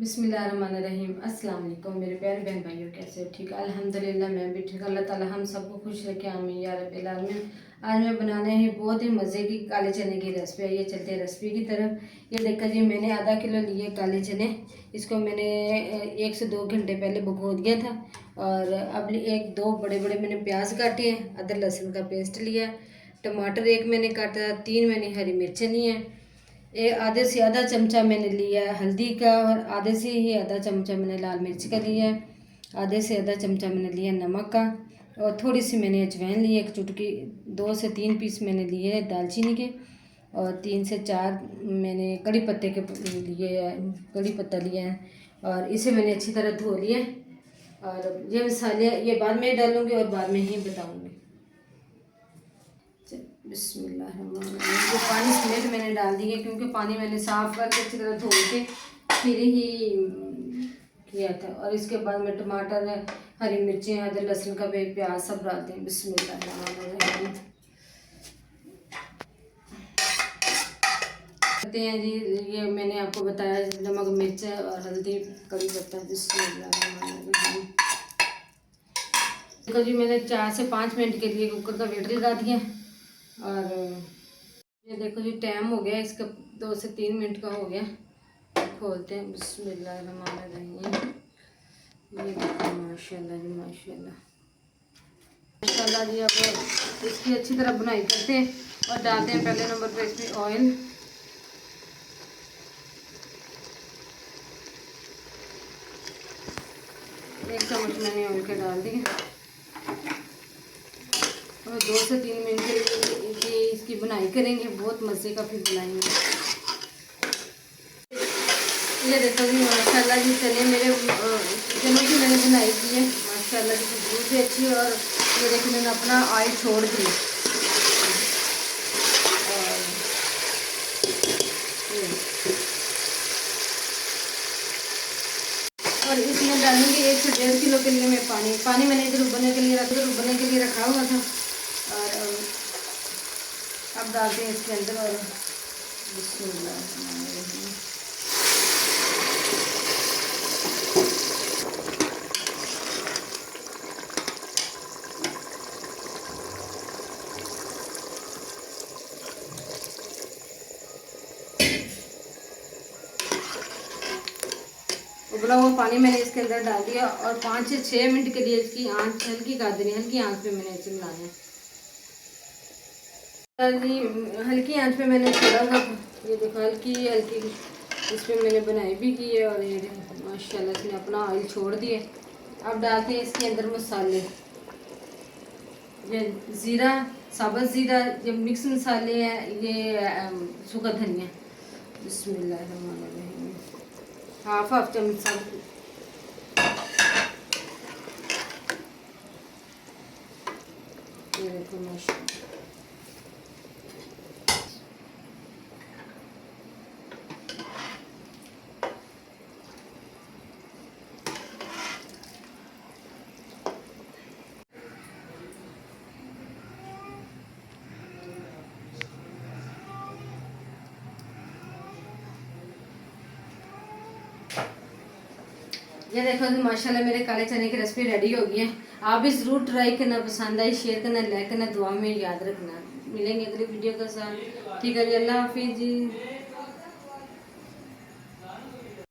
बिस्मिल्लाहिर्रहमानिर्रहीम। अस्सलाम वालेकुम मेरे प्यारे बहन भाइयों, कैसे हो? ठीक, अल्हम्दुलिल्लाह मैं भी ठीक। अल्लाह ताला हम सबको खुश रखे, आमीन या रब्बिल आलमीन। आज मैं बनाने हैं बहुत ही मज़े की काले चने की रेसिपी। आइए चलते हैं रेसिपी की तरफ। ये देखा जी, मैंने आधा किलो लिए काले चने। इसको मैंने 1 से 2 घंटे पहले भिगो दिया था। और अब एक दो बड़े बड़े मैंने प्याज काटे हैं, अदरक लहसुन का पेस्ट लिया, टमाटर एक मैंने काटा, 3 मैंने हरी मिर्चें ली हैं, आधे से आधा चमचा मैंने लिया है हल्दी का, और आधे से ही आधा चमचा मैंने लाल मिर्च का लिया है, आधे से आधा चमचा मैंने लिया नमक का, और थोड़ी सी मैंने अजवाइन ली है, एक चुटकी। 2 से 3 पीस मैंने लिए हैं दालचीनी के, और 3 से 4 मैंने कड़ी पत्ते के लिए कड़ी पत्ता लिया है, और इसे मैंने अच्छी तरह धो लिया है। और ये मसाले ये बाद में डालूँगी और बाद में ही बताऊँगी। बिस्मिल्लाहिर्रहमानिर्रहीम। जो पानी समेत मैंने डाल दिए, क्योंकि पानी मैंने साफ करके अच्छी तरह धो के फिर ही किया था। और इसके बाद में टमाटर, हरी मिर्चें, अदरक लहसुन का भी प्याज सब डालते हैं। बिस्मिल्लाहिर्रहमानिर्रहीम करते हैं जी। ये मैंने आपको बताया, नमक, मिर्च और हल्दी, कड़ी पत्ता। बिस्मिल्लाहिर्रहमानिर्रहीम। देखो जी, मैंने 4 से 5 मिनट के लिए कुकर का वेट लगा दिया। और ये देखो जी, टाइम हो गया इसका, 2 से 3 मिनट का हो गया। खोलते हैं। बिस्मिल्लाहिर्रहमानिर्रहीम। ये देखो, माशाल्लाह जी माशाल्लाह माशाल्लाह जी। अब इसकी अच्छी तरह बुनाई करते हैं और डालते हैं पहले नंबर पर इसमें ऑयल। एक चम्मच मैंने ऑयल के डाल दिए, और 2 से 3 मिनट के लिए इसकी बुनाई करेंगे। बहुत मज़े का फिर बनाएंगे। ये देखो जी, माशाल्लाह जी, चने मेरे चनों की मैंने बुनाई की है। माशाल्लाह जी, खुशबू भी अच्छी है। और ये देखो, मैंने अपना ऑयल छोड़ दी। और इसमें डालूंगी 1 से 1.5 किलो के लिए मैं पानी मैंने इधर उबलने के लिए रखा हुआ था। और अब डालते हैं इसके अंदर। और बिस्मिल्लाह। उबला हुआ पानी मैंने इसके अंदर डाल दिया, और 5 से 6 मिनट के लिए इसकी आंच हल्की कर देनी। हल्की आंच पे मैंने इसे मिलाना है जी। हल्की आंच पे मैंने छोड़ा हुआ। ये देखो, हल्की हल्की इस पर मैंने बनाई भी की है। और ये देखो माशाल्लाह, इसने अपना ऑयल छोड़ दिए। अब डालते हैं इसके अंदर मसाले। ये ज़ीरा, साबुत ज़ीरा, ये मिक्स मसाले हैं, ये सूखा धनिया। बिस्मिल्लाहिर्रहमानिर्रहीम। हाफ चम्मच। ये देखो माशाल्लाह। ये देखो जी, माशाल्लाह मेरे काले चने की रेसिपी रेडी हो गई है। आप भी ज़रूर ट्राई करना, पसंद आई शेयर करना, लाइक करना, दुआ में याद रखना। मिलेंगे अगली वीडियो के साथ। ठीक है जी, अल्लाह हाफिज़ जी।